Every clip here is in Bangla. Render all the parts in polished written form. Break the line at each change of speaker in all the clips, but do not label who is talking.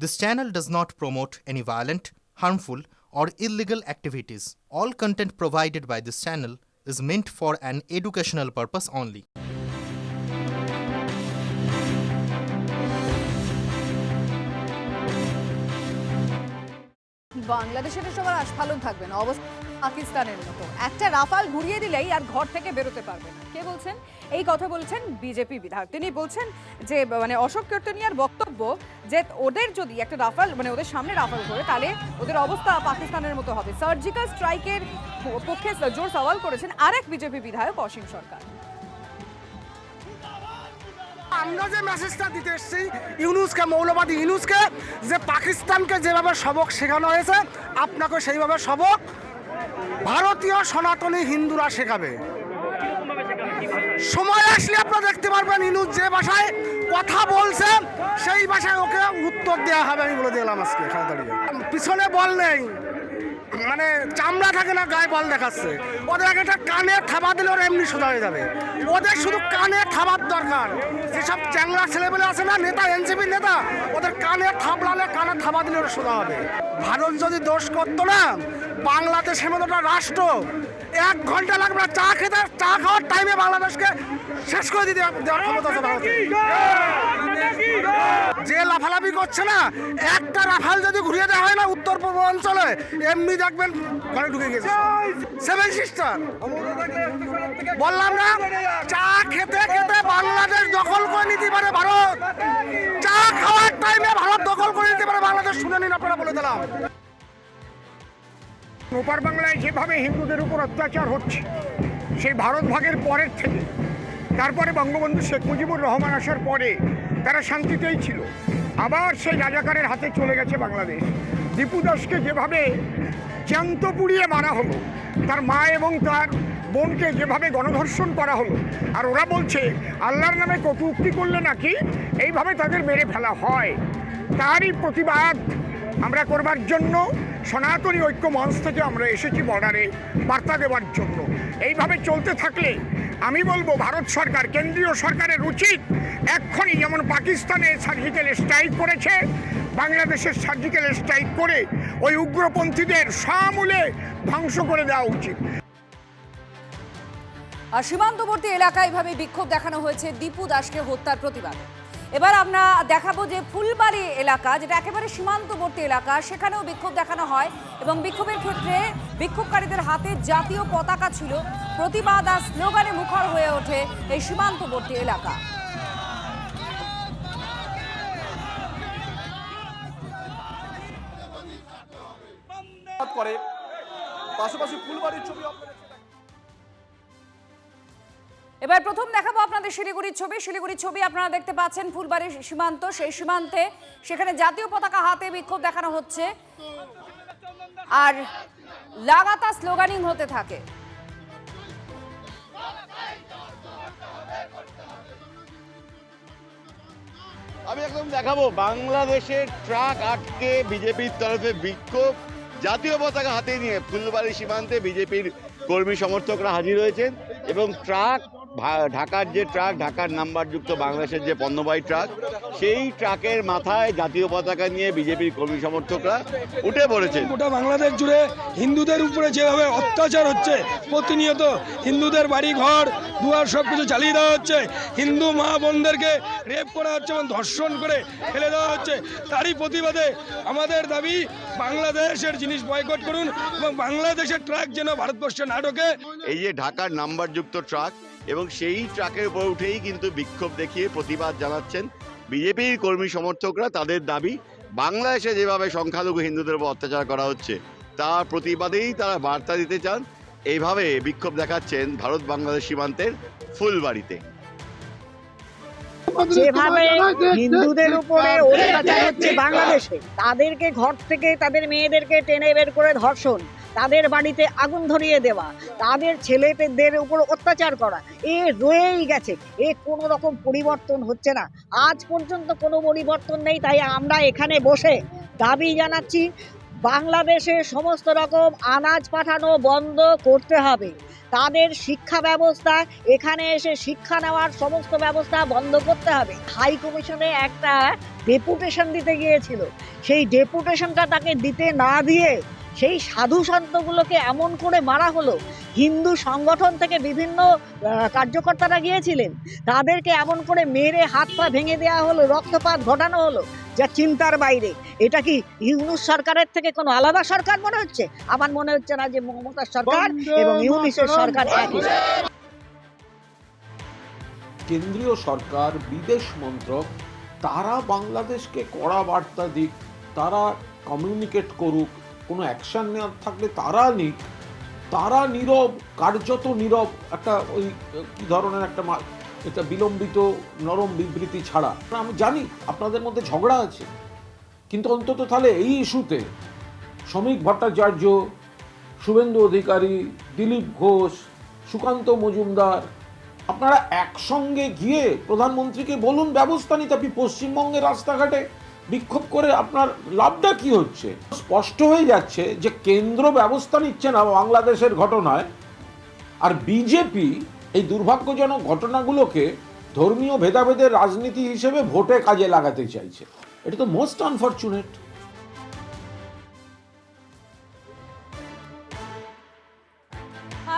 This channel does not promote any violent, harmful, or illegal activities. All content provided by this channel is meant for an educational purpose only.
বাংলাদেশের সবার আস্ফালন থাকবে না, অবস্থা পাকিস্তানের মতো। একটা রাফাল ঘুরিয়ে দিলেই আর ঘর থেকে বেরোতে পারবে না। কে বলছেন? এই কথা বলছেন বিজেপি বিধায়ক। তিনি বলছেন যে অশোক কীর্তনিয়ার বক্তব্য যে ওদের যদি একটা রাফাল ওদের সামনে রাফাল করে তাহলে ওদের অবস্থা পাকিস্তানের মতো হবে। সার্জিক্যাল স্ট্রাইকের পক্ষে জোর সওয়াল করেছেন আরেক বিজেপি বিধায়ক অসীম সরকার।
আমরা যে মেসেজটা দিতে এসেছি ইউনুসকে, মৌলবাদী ইউনুসকে, যে পাকিস্তানকে যেভাবে সবক শেখানো হয়েছে আপনাকে সেইভাবে সবক ভারতীয় সনাতনী হিন্দুরা শেখাবে। সময় আসলে আপনারা দেখতে পারবেন ইউনুস যে ভাষায় কথা বলছে সেই ভাষায় ওকে উত্তর দেওয়া হবে। আমি বলে দিলাম আজকে দাঁড়িয়ে পিছনে বল নেই, মানে চামড়া থাকে না, গায়ে বল দেখাচ্ছে। ওদের একটা কানে থাবা দিলে ওরা এমনি সোজা হয়ে যাবে। ওদের শুধু কানে থাবার দরকার। যেসব চ্যাংড়া ছেলেবেলে আছে না, নেতা, এনসিপির নেতা, ওদের কানে থাবলালে কানে থাবা দিলে ওরা সোজা হবে। ভারত যদি দোষ করতো না, বাংলাদেশের মতো একটা রাষ্ট্র 1 ঘন্টা লাগবে না চা খেতে, চা খাওয়ার টাইমে বাংলাদেশকে শেষ করে দিতে দেওয়ার ক্ষমতা আছে ভারতের। যে লাফালাফি করছে না, একটা রাফাল যদি ঘুরিয়ে দেওয়া হয় না উত্তর পূর্ব অঞ্চলে, এমনি দেখবেন ঘরে ঢুকে গেছে। 7 সিস্টার বললাম না, চা খেতে খেতে বাংলাদেশ দখল করে নিতে পারে ভারত। চা খাওয়ার টাইমে ভারত দখল করে নিতে পারে বাংলাদেশ। শুনে নিন, আপনারা বলে দিলাম।
ওপার বাংলায় যেভাবে হিন্দুদের উপর অত্যাচার হচ্ছে সেই ভারত ভাগের পরের থেকে, তারপরে বঙ্গবন্ধু শেখ মুজিবুর রহমান আসার পরে তারা শান্তিতেই ছিল। আবার সেই রাজাকারের হাতে চলে গেছে বাংলাদেশ। দীপু দাসকে যেভাবে জ্যান্ত পুড়িয়ে মারা হলো, তার মা এবং তার বোনকে যেভাবে গণধর্ষণ করা হলো, আর ওরা বলছে আল্লাহর নামে কটূক্তি করলে নাকি এইভাবে তাদের মেরে ফেলা হয়। তারই প্রতিবাদ আমরা করবার জন্য সনাতনী ঐক্য মঞ্চ থেকে আমরা এসেছি বর্ডারে বার্তা দেওয়ার জন্য। এইভাবে চলতে থাকলে আমি বলবো ভারত সরকার, কেন্দ্রীয় সরকারের উচিত এক্ষুনি যেমন পাকিস্তানে সার্জিক্যাল স্ট্রাইক করেছে, বাংলাদেশের সার্জিক্যাল স্ট্রাইক করে ওই উগ্রপন্থীদের সমূলে ধ্বংস করে দেওয়া উচিত।
আর সীমান্তবর্তী এলাকায় এভাবে বিক্ষোভ দেখানো হয়েছে দীপু দাসকে হত্যার প্রতিবাদে। এবার আমরা দেখাবো যে ফুলবাড়ি এলাকা, যেটা একেবারে সীমান্তবর্তী এলাকা, সেখানেও বিক্ষোভ দেখানো হয় এবং বিক্ষোভের ক্ষেত্রে বিক্ষোভকারীদের হাতে জাতীয় পতাকা ছিল। প্রতিবাদ আর স্লোগানে মুখর হয়ে ওঠে এই সীমান্তবর্তী এলাকা।
পাশাপাশি ফুলবাড়ির ছবি
এবার প্রথম দেখাবো আপনাদের শিলিগুড়ির ছবি আপনারা দেখতে পাচ্ছেন। ফুলবাড়ির সীমান্ত, সেই সীমান্তে সেখানে জাতীয় পতাকা হাতে বিক্ষোভ দেখানো হচ্ছে আর লাগাতার স্লোগানিং হতে থাকে।
আমি একদম দেখাবো বাংলাদেশের ট্রাক আটকে বিজেপির তরফে বিক্ষোভ, জাতীয় পতাকা হাতে নিয়ে ফুলবাড়ি সীমান্তে বিজেপির কর্মী সমর্থকরা হাজির হয়েছেন এবং ট্রাক, ঢাকার যে ট্রাক, ঢাকার নাম্বারযুক্ত বাংলাদেশের যে পণ্যবাহী ট্রাক, সেই ট্রাকের মাথায় জাতীয় পতাকা নিয়ে বিজেপির কর্মী সমর্থকরা উঠে পড়েছেন।
গোটা বাংলাদেশ জুড়ে হিন্দুদের উপরে যেভাবে অত্যাচার হচ্ছে, প্রতিনিয়ত হিন্দুদের বাড়ি ঘর দুয়ার সব কিছু চালিয়ে দেওয়া হচ্ছে, হিন্দু মা বোনদেরকে রেপ করা হচ্ছে এবং ধর্ষণ করে ফেলে দেওয়া হচ্ছে, তারই প্রতিবাদে আমাদের দাবি বাংলাদেশের জিনিস বয়কট করুন এবং বাংলাদেশের ট্রাক যেন ভারতবর্ষে না ঢোকে।
এই যে ঢাকার নাম্বারযুক্ত ট্রাক এবং সেই ট্রাকের উপর উঠেই কিন্তু বিক্ষোভ দেখিয়ে প্রতিবাদ জানাচ্ছেন বিজেপির কর্মী সমর্থকরা। তাদের দাবি বাংলাদেশে যেভাবে সংখ্যালঘু হিন্দুদের উপর অত্যাচার করা হচ্ছে তার প্রতিবাদেই তারা বার্তা দিতে চান। এইভাবে বিক্ষোভ দেখাচ্ছেন ভারত বাংলাদেশ সীমান্তের ফুলবাড়িতে।
যেভাবে হিন্দুদের উপরে অত্যাচার হচ্ছে বাংলাদেশে, তাদেরকে ঘর থেকে তাদের মেয়েদেরকে টেনে বের করে ধর্ষণ, তাদের বাড়িতে আগুন ধরিয়ে দেওয়া, তাদের ছেলেদের উপর অত্যাচার করা, এ রয়েই গেছে। এ কোনো রকম পরিবর্তন হচ্ছে না, আজ পর্যন্ত কোনো পরিবর্তন নেই। তাই আমরা এখানে বসে দাবি জানাচ্ছি বাংলাদেশে সমস্ত রকম আনাজ পাঠানো বন্ধ করতে হবে। তাদের শিক্ষা ব্যবস্থা, এখানে এসে শিক্ষা নেওয়ার সমস্ত ব্যবস্থা বন্ধ করতে হবে। হাই কমিশনে একটা ডেপুটেশন দিতে গিয়েছিল, সেই ডেপুটেশনটা তাকে দিতে না দিয়ে সেই সাধু সন্তগুলোকে এমন করে মারা হলো। হিন্দু সংগঠন থেকে বিভিন্ন কার্যকর্তারা গিয়েছিলেন, তাদেরকে এমন করে মেরে হাত পা ভেঙে দেওয়া হলো, রক্তপাত ঘটানো হলো, যা চিন্তার বাইরে। এটা কি ইউনূস সরকারের থেকে কোনো আলাদা সরকার মনে হচ্ছে? আমার মনে হচ্ছে না যে মমতার সরকার এবং ইউনূসের সরকার একই।
কেন্দ্রীয় সরকার, বিদেশ মন্ত্রক, তারা বাংলাদেশকে কড়া বার্তা দিক, তারা কমিউনিকেট করুক, কোনো অ্যাকশন নেওয়ার থাকলে তারা নিক। তারা নীরব, কার্যত নীরব, একটা ওই কি ধরনের একটা বিলম্বিত নরম বিবৃতি ছাড়া। আমি জানি আপনাদের মধ্যে ঝগড়া আছে, কিন্তু অন্তত তাহলে এই ইস্যুতে শ্রমিক ভট্টাচার্য, শুভেন্দু অধিকারী, দিলীপ ঘোষ, সুকান্ত মজুমদার, আপনারা একসঙ্গে গিয়ে প্রধানমন্ত্রীকে বলুন ব্যবস্থা নিতে। আপনি পশ্চিমবঙ্গের রাস্তাঘাটে বিক্ষোভ করে আপনার লাভটা কি হচ্ছে? স্পষ্ট হয়ে যাচ্ছে যে কেন্দ্র ব্যবস্থা নিচ্ছে না বাংলাদেশের ঘটনায়, আর বিজেপি এই দুর্ভাগ্যজনক ঘটনাগুলোকে ধর্মীয় ভেদাভেদের রাজনীতি হিসেবে ভোটে কাজে লাগাতে চাইছে। এটা তো মোস্ট আনফরচুনেট।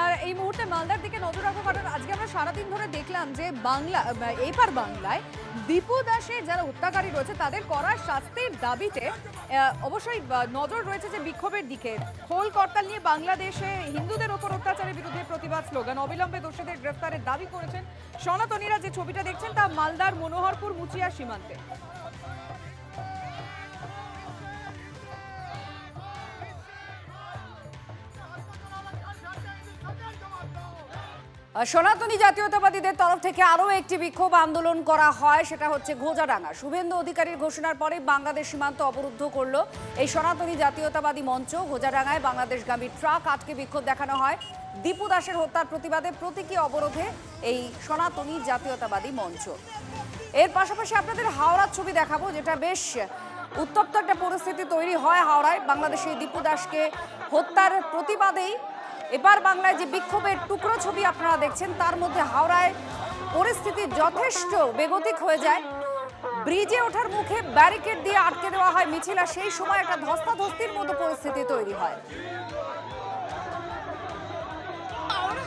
আর এই মুহূর্তে মালদার দিকে নজর রাখবো, কারণ আজকে আমরা সারাদিন ধরে দেখলাম যে এপার বাংলায় দীপু দাসের যারা হত্যাকারী রয়েছে তাদের করার শাস্তির দাবিতে অবশ্যই নজর রয়েছে যে বিক্ষোভের দিকে। খোল করতাল নিয়ে বাংলাদেশে হিন্দুদের ওপর অত্যাচারের বিরুদ্ধে প্রতিবাদ স্লোগান, অবিলম্বে দোষীদের গ্রেফতারের দাবি করেছেন সনাতনীরা। যে ছবিটা দেখছেন তা মালদার মনোহরপুর মুচিয়া সীমান্তে। সনাতনী জাতীয়তাবাদীদের তরফ থেকে আরও একটি বিক্ষোভ আন্দোলন করা হয়, সেটা হচ্ছে ঘোজাডাঙ্গা। শুভেন্দু অধিকারীর ঘোষণার পরে বাংলাদেশ সীমান্ত অবরুদ্ধ করলো এই সনাতনী জাতীয়তাবাদী মঞ্চ। ঘোজাডাঙ্গায় বাংলাদেশগামী ট্রাক আটকে বিক্ষোভ দেখানো হয় দীপু দাসের হত্যার প্রতিবাদে। প্রতীকী অবরোধে এই সনাতনী জাতীয়তাবাদী মঞ্চ। এর পাশাপাশি আপনাদের হাওড়ার ছবি দেখাবো, যেটা বেশ উত্তপ্ত একটা পরিস্থিতি তৈরি হয় হাওড়ায়। বাংলাদেশে দীপু দাসকে হত্যার প্রতিবাদেই এবার বাংলায় যে বিক্ষোভের টুকরো ছবি আপনারা দেখছেন, তার মধ্যে হাওড়ায় পরিস্থিতি যথেষ্ট বেগতিক হয়ে যায়। ব্রিজে ওঠার মুখে ব্যারিকেড দিয়ে আটকে দেওয়া হয় মিছিল, আর সেই সময় একটা ধস্তাধস্তির মতো পরিস্থিতি তৈরি হয়।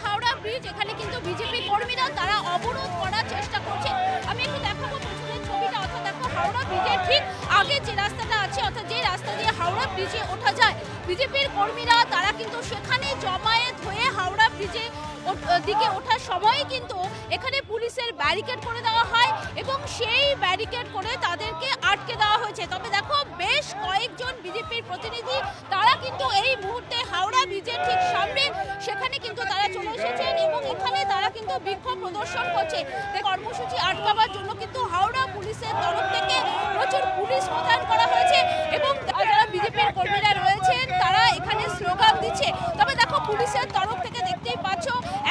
হাওড়া ব্রিজ, এখানে কিন্তু বিজেপি কর্মীরা তারা অবরোধ করার চেষ্টা করছে। আমি একটু দেখাবো পেছনের ছবিটা, অর্থাৎ দেখো হাওড়া ব্রিজের ঠিক আগে যে রাস্তাটা আছে, অর্থাৎ যে রাস্তা দিয়ে হাওড়া ব্রিজে ওঠা যায়, বিজেপির কর্মীরা তারা কিন্তু সেখানে জমায়েত হয়ে হাওড়া ব্রিজে দিকে ওঠার সময় কিন্তু এখানে পুলিশের ব্যারিকেড করে দেওয়া হয় এবং সেই ব্যারিকেড করে তাদেরকে আটকে দেওয়া হয়েছে। তবে দেখো বেশ কয়েকজন বিজেপির প্রতিনিধি তারা কিন্তু এই মুহূর্তে হাওড়া ব্রিজের ঠিক সামনে সেখানে কিন্তু তারা চলে এসেছেন এবং এখানে তারা কিন্তু বিক্ষোভ প্রদর্শন করছে। কর্মসূচি আটকাবার জন্য কিন্তু হাওড়া পুলিশের তরফ থেকে প্রচুর পুলিশ মোতায়েন করা হয়েছে এবং যারা বিজেপির কর্মীরা রয়েছেন তারা এখানে স্লোগান দিচ্ছে। তবে দেখো পুলিশের তরফ থেকে দেখতেই পাচ্ছ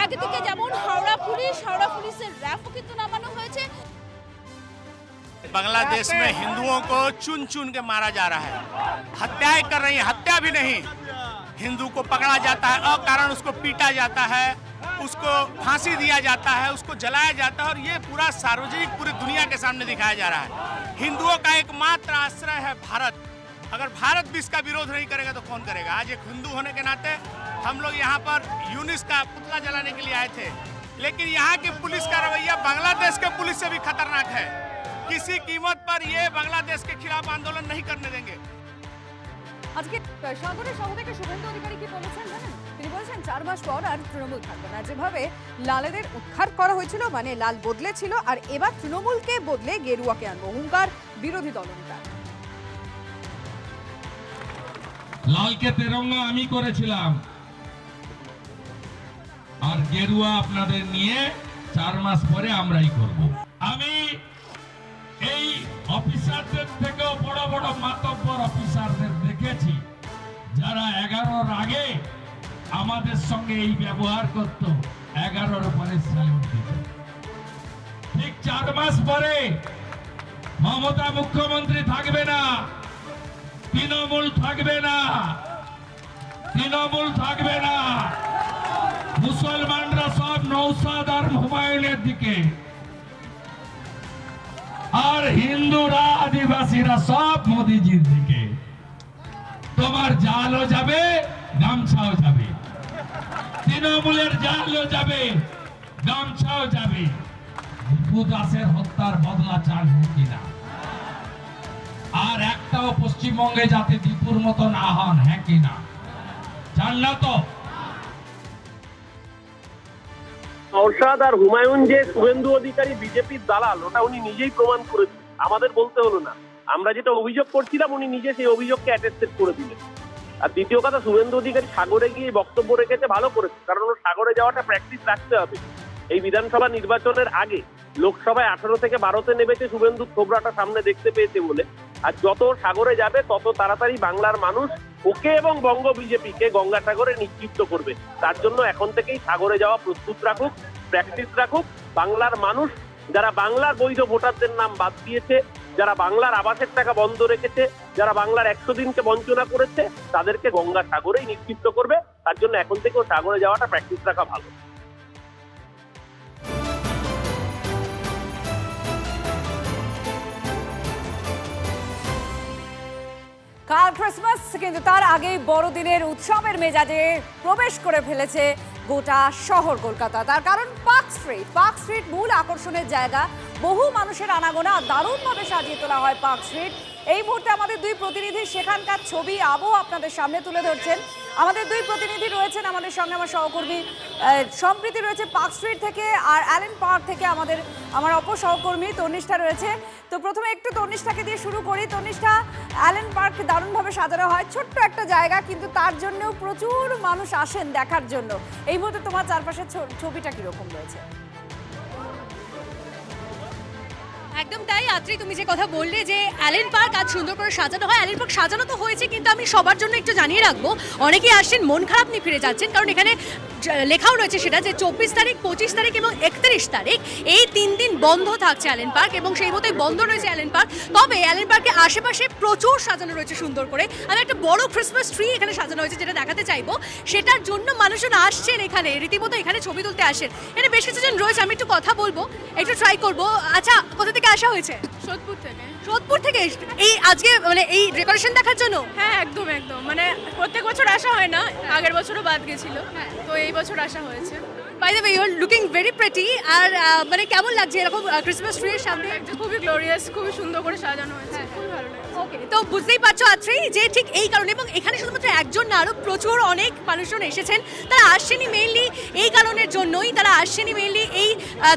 একদিকে যেমন হাওড়া পুলিশের র্যাফও কিন্তু নামানো হয়েছে।
बांग्लादेश में हिंदुओं को चुन चुन के मारा जा रहा है, हत्याएं कर रही है, हत्या भी नहीं, हिंदू को पकड़ा जाता है, अकारण उसको पीटा जाता है, उसको फांसी दिया जाता है, उसको जलाया जाता है और ये पूरा सार्वजनिक पूरी दुनिया के सामने दिखाया जा रहा है। हिंदुओं का एकमात्र आश्रय है भारत। अगर भारत भी इसका विरोध नहीं करेगा तो कौन करेगा? आज एक हिंदू होने के नाते हम लोग यहाँ पर यूनिस का पुतला जलाने के लिए आए थे, लेकिन यहाँ की पुलिस का रवैया बांग्लादेश के पुलिस से भी खतरनाक है। किसी कीमत पर ये बांग्लादेश के खिलाफ आंदोलन नहीं करने देंगे।
আজকে সাগরের শহর থেকে শুভেন্দু অধিকারী কি বলেছেন জানেন? তিনি বলেছেন 4 মাস পর আর তৃণমূল থাকবে না। যেভাবে লালেদের উৎখাত করা হয়েছিল, মানে লাল বদলে ছিল, আর এবার তৃণমূলকে বদলে গেরুয়াকে আনবো, হুঙ্কার বিরোধী দলনেতা।
লালকে তেরঙ্গা আমি করেছিলাম, আর গেরুয়া আপনাদের নিয়ে 4 মাস পরে আমরাই করব। আমি এই অফিসারদের থেকেও বড় বড় মাতব্বর অফিসারদের দেখেছি যারা 11-র আগে আমাদের সঙ্গে এই ব্যবহার করত, 11-র পরে স্যালুট দিত। ঠিক 4 মাস পরে মমতা মুখ্যমন্ত্রী থাকবে না, তৃণমূল থাকবে না, তৃণমূল থাকবে না। মুসলমানরা সব নৌসাদ আর হুমায়ুনের দিকে, আর হিন্দুরা আদিবাসীরা সব মোদিজির দিকে। তোমার জালও যাবে, গামছাও যাবে, তৃণমূলের জালও যাবে, গামছাও যাবে। দীপু দাসের হত্যার বদলা চান কিনা? আর একটাও পশ্চিমবঙ্গে যাতে দীপুর মতো না হন, হ্যাঁ কিনা? চান না তো?
নওশাদ আর হুমায়ুন যে শুভেন্দু অধিকারী বিজেপির দালাল, ওটা উনি নিজেই প্রমাণ করেছেন, আমাদের বলতে হলো না। আমরা যেটা অভিযোগ করছিলাম উনি নিজে সেই অভিযোগকে অ্যাটেস্টেড করে দিলেন। আর দ্বিতীয় কথা, শুভেন্দু অধিকারী সাগরে গিয়ে বক্তব্য রেখেছে, ভালো করেছে, কারণ ওর সাগরে যাওয়াটা প্র্যাকটিস রাখতে হবে। এই বিধানসভা নির্বাচনের আগে লোকসভায় 18 থেকে 12তে নেমেছে, শুভেন্দু থোবরাটা সামনে দেখতে পেয়েছে বলে। আর যত সাগরে যাবে তত তাড়াতাড়ি বাংলার মানুষ ওকে এবং বঙ্গ বিজেপিকে গঙ্গাসাগরে নিক্ষিপ্ত করবে। তার জন্য এখন থেকেই সাগরে যাওয়া প্রস্তুত রাখুক, প্র্যাকটিস রাখুক। বাংলার মানুষ যারা বাংলার বৈধ ভোটারদের নাম বাদ দিয়েছে, যারা বাংলার আবাসের টাকা বন্ধ রেখেছে, যারা বাংলার 100 দিনকে বঞ্চনা করেছে, তাদেরকে গঙ্গাসাগরেই নিক্ষিপ্ত করবে। তার জন্য এখন থেকেও সাগরে যাওয়াটা প্র্যাকটিস রাখা ভালো।
কাল ক্রিসমাস, কিন্তু তার আগেই বড়দিনের উৎসবের মেজাজে প্রবেশ করে ফেলেছে গোটা শহর কলকাতা। তার কারণ পার্ক স্ট্রিট। পার্ক স্ট্রিট মূল আকর্ষণের জায়গা, বহু মানুষের আনাগোনা, দারুণভাবে সাজিয়ে তোলা হয় পার্ক স্ট্রিট। এই মুহূর্তে আমাদের দুই প্রতিনিধি সেখানকার ছবি আবহ আপনাদের সামনে তুলে ধরছেন। আমাদের দুই প্রতিনিধি রয়েছেন আমাদের সঙ্গে, আমার সহকর্মী সম্প্রীতি রয়েছে পার্ক স্ট্রিট থেকে, আর অ্যালেন পার্ক থেকে আমার অপর সহকর্মী তনিষ্ঠা রয়েছে। তো প্রথমে একটু তনিষ্ঠাকে দিয়ে শুরু করি। তনিষ্ঠা, অ্যালেন পার্ক দারুণভাবে সাজানো হয়, ছোট্ট একটা জায়গা, কিন্তু তার জন্যও প্রচুর মানুষ আসেন দেখার জন্য। এই মুহূর্তে তোমার চারপাশের ছবিটা কিরকম রয়েছে?
একদম তাই আত্রি, তুমি যে কথা বললে যে অ্যালেন পার্ক আজ সুন্দর করে সাজানো হয়। অ্যালেন পার্ক সাজানো তো হয়েছে, কিন্তু আমি সবার জন্য একটু জানিয়ে রাখবো, অনেকেই আসছেন মন খারাপ নিয়ে ফিরে যাচ্ছেন, কারণ এখানে লেখাও রয়েছে সেটা যে 24 তারিখ, 25 তারিখ এবং 31 তারিখ এই 3 দিন বন্ধ থাকছে অ্যালেন পার্ক, এবং সেই মতোই বন্ধ রয়েছে অ্যালেন পার্ক। তবে অ্যালেন পার্কের আশেপাশে প্রচুর সাজানো রয়েছে সুন্দর করে। আমি একটা বড় ক্রিসমাস ট্রি এখানে সাজানো হয়েছে, যেটা দেখাতে চাইবো। সেটার জন্য মানুষজন আসছেন এখানে, রীতিমতো এখানে ছবি তুলতে আসেন। এখানে বেশ কিছুজন রয়েছে, আমি একটু কথা বলবো, একটু ট্রাই করবো। আচ্ছা, কোথা থেকে আসা হয়েছে?
সোদপুর থেকে।
সোদপুর থেকে এই আজকে মানে এই ডেকোরেশন দেখার জন্য?
হ্যাঁ, একদম একদম, মানে প্রত্যেক বছর আসা হয় না, আগের বছরও বাদ গেছিল, তো এই বছর আসা হয়েছে।
By the way, you are looking very pretty. আর মানে কেমন লাগছে এরকম ক্রিসমাস ট্রি এর সামনে?
খুবই গ্লোরিয়াস, খুবই সুন্দর করে সাজানো হয়েছে, খুবই ভালো লাগছে।
ওকে, তো বুঝতেই পারছো আত্রি যে ঠিক এই কারণে, এবং এখানে শুধুমাত্র একজন না, আরও প্রচুর অনেক মানুষজন এসেছেন। তারা আসছেনই মেইনলি এই কারণের জন্যই, তারা আসছেনই মেইনলি এই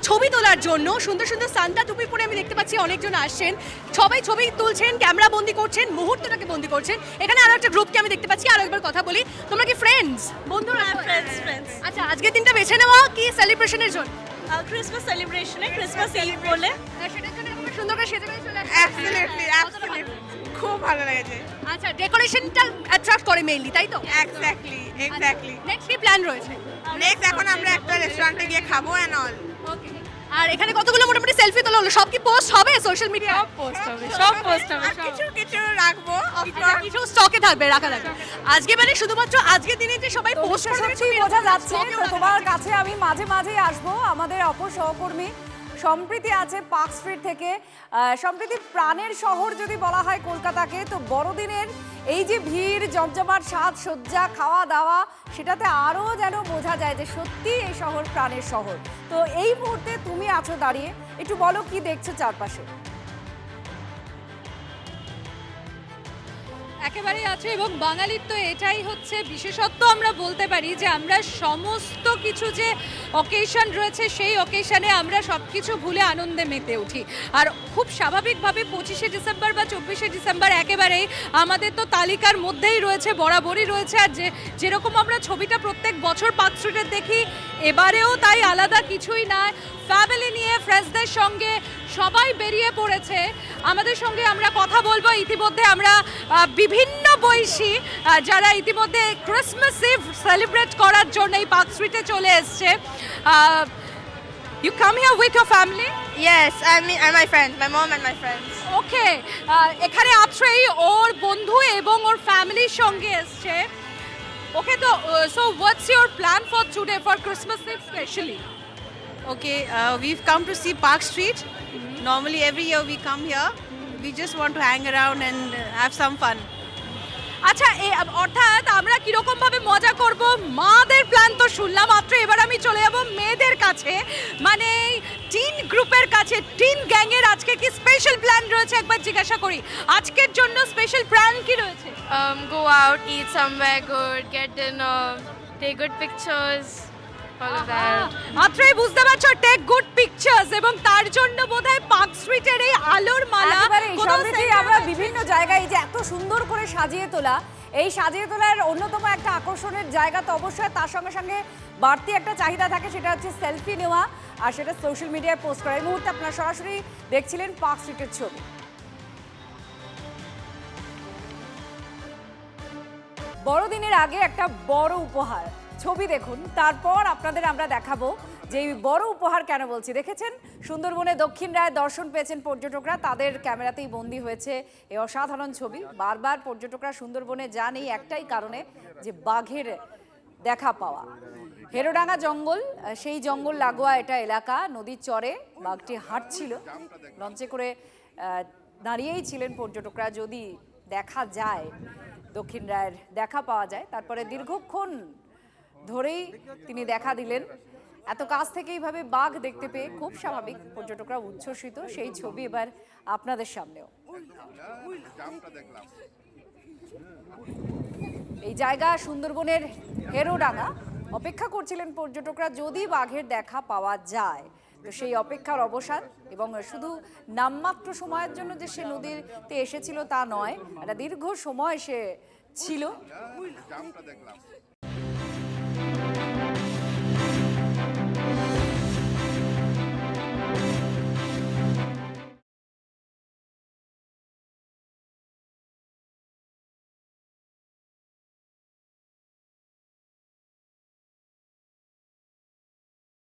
ছবি তোলার জন্য। সুন্দর সুন্দর সান্তা টুপি পরে আমি দেখতে পাচ্ছি অনেকজন আসছেন, সবাই ছবি তুলছেন, ক্যামেরা বন্দি করছেন, মুহূর্তটাকে বন্দি করছেন। এখানে আরো একটা গ্রুপকে আমি দেখতে পাচ্ছি, আরো একবার কথা বলি। তোমরা কি ফ্রেন্ডস, বন্ধুরা?
ফ্রেন্ডস।
আচ্ছা, আজকের দিনটা বেছে নেওয়া কি সেলিব্রেশনের জন্য?
ক্রিসমাস সেলিব্রেশনে, ক্রিসমাস ইভ বলে।
সেটার জন্য এরকম সুন্দর করে সেজে গুজে চলে আসছে।
অ্যাবসলিউটলি, খুব ভালো লেগেছে।
আচ্ছা, ডেকোরেশনটা অ্যাট্রাক্ট করে মেইনলি, তাই তো?
এক্স্যাক্টলি।
নেক্সট কি প্ল্যান রয়েছে?
নেক্সট এখন আমরা একটা রেস্টুরেন্টে গিয়ে খাবো এন্ড অল।
ওকে। আর এখানে কতগুলো মোটামুটি সেলফি তোলা হলো, সব কি পোস্ট হবে সোশ্যাল মিডিয়া?
সব পোস্ট হবে, সব পোস্ট হবে। কিছু রাখবো,
কিছু স্টকে থাকবে, রাখা থাকবে। আজকে মানে শুধুমাত্র আজকের দিনে যে সবাই পোস্ট করবে
সত্যি বোঝা যাচ্ছে। তো তোমার কাছে আমি মাঝে মাঝেই আসবো। আমাদের অপর সহকর্মী সম্প্রীতি আছে পার্ক স্ট্রিট থেকে। সম্প্রীতি, প্রাণের শহর যদি বলা হয় কলকাতাকে, তো বড়দিনের এই যে ভিড়, জমজমাট, সাজসজ্জা, খাওয়া দাওয়া, সেটাতে আরও যেন বোঝা যায় যে সত্যি এই শহর প্রাণের শহর। তো এই মুহূর্তে তুমি আছো দাঁড়িয়ে, একটু বলো কি দেখছো চারপাশে?
একেবারেই আছে, এবং বাঙালির তো এটাই হচ্ছে বিশেষত্ব, আমরা বলতে পারি যে আমরা সমস্ত কিছু যে অকেশন রয়েছে সেই অকেশনে আমরা সব কিছু ভুলে আনন্দে মেতে উঠি। আর খুব স্বাভাবিকভাবে 25শে ডিসেম্বর বা 24শে ডিসেম্বর একেবারেই আমাদের তো তালিকার মধ্যেই রয়েছে, বরাবরই রয়েছে। আর যেরকম আমরা ছবিটা প্রত্যেক বছর পার্ক স্ট্রিটে দেখি, এবারেও তাই আলাদা কিছুই না। ফ্যামিলি নিয়ে, ফ্রেন্ডসদের সঙ্গে সবাই বেরিয়ে পড়েছে। আমাদের সঙ্গে আমরা কথা বলবো, ইতিমধ্যে আমরা বিভিন্ন বয়সী যারা ইতিমধ্যে ক্রিসমাস ইভ সেলিব্রেট করার জন্য এই পার্ক স্ট্রিটে চলে এসছে। You come here with your family?
Yes, and my friends, my mom and my friends.
Okay, এখানে আত্রেই ওর বন্ধু এবং ওর ফ্যামিলির সঙ্গে এসছে। Okay, so what's your plan for today, for Christmas Eve especially?
Okay, we've come to see Park Street. Normally, every year we come here. We just want to hang around and have some fun.
আচ্ছা, অর্থাৎ আমরা কিরকম ভাবে মজা করব, মাদের প্ল্যান তো শুনলাম মাত্র, এবার আমি চলে যাব মেয়েদের কাছে, মানে টিন গ্রুপের কাছে, টিন গ্যাংয়ের আজকে কি স্পেশাল প্ল্যান রয়েছে একবার জিজ্ঞাসা করি। আজকের জন্য স্পেশাল প্ল্যান কি রয়েছে?
Go out, eat somewhere good, get dinner, take good pictures, all of that.
মাত্রই বুঝতে পারছো, টেক গুড পিকচার্স, এবং তার জন্য বোধহয় পার্ক স্ট্রিটের এই আলোর মালা
একেবারে এই সবকিছুই আমরা বিভিন্ন জায়গায় এই যে এত সুন্দর করে সাজিয়ে তোলা, এই সাজিয়ে তোলার অন্যতম একটা আকর্ষণের জায়গা তো অবশ্যই, তার সঙ্গে সঙ্গে বাড়তি একটা চাহিদা থাকে, সেটা হচ্ছে সেলফি নেওয়া আর সেটা সোশ্যাল মিডিয়ায় পোস্ট করা। এই মুহূর্তে আপনারা সরাসরি দেখছিলেন পার্ক স্ট্রিটের ছবি। বড়দিনের আগে একটা বড় উপহার, ছবি দেখুন, তারপর আপনাদের আমরা দেখাবো যে এই বড় উপহার কেন বলছি। দেখেছেন সুন্দরবনে দক্ষিণ রায় দর্শন পেয়েছেন পর্যটকরা, তাদের ক্যামেরাতেই বন্দী হয়েছে এই অসাধারণ ছবি। বারবার পর্যটকরা সুন্দরবনে যান এই একটাই কারণে, যে বাঘের দেখা পাওয়া। হেরোডাঙ্গা জঙ্গল, সেই জঙ্গল লাগোয়া এটা এলাকা, নদীর চরে বাঘটি হাঁটছিল, লঞ্চে করে দাঁড়িয়েই ছিলেন পর্যটকরা, যদি দেখা যায় দক্ষিণ রায়ের দেখা পাওয়া যায়। তারপরে দীর্ঘক্ষণ ধরেই তিনি দেখা দিলেন। এত কাছ থেকে এইভাবে বাঘ দেখতে পেয়ে খুব স্বাভাবিক পর্যটকরা উচ্ছ্বসিত, সেই ছবি এবার আপনাদের সামনেও। এই জায়গা সুন্দরবনের হেরোডাঙ্গা, অপেক্ষা করছিলেন পর্যটকরা যদি বাঘের দেখা পাওয়া যায়। তো সেই অপেক্ষার অবসান, এবং শুধু নামমাত্র সময়ের জন্য যে সে নদীতে এসেছিল তা নয়, একটা দীর্ঘ সময় সে ছিল।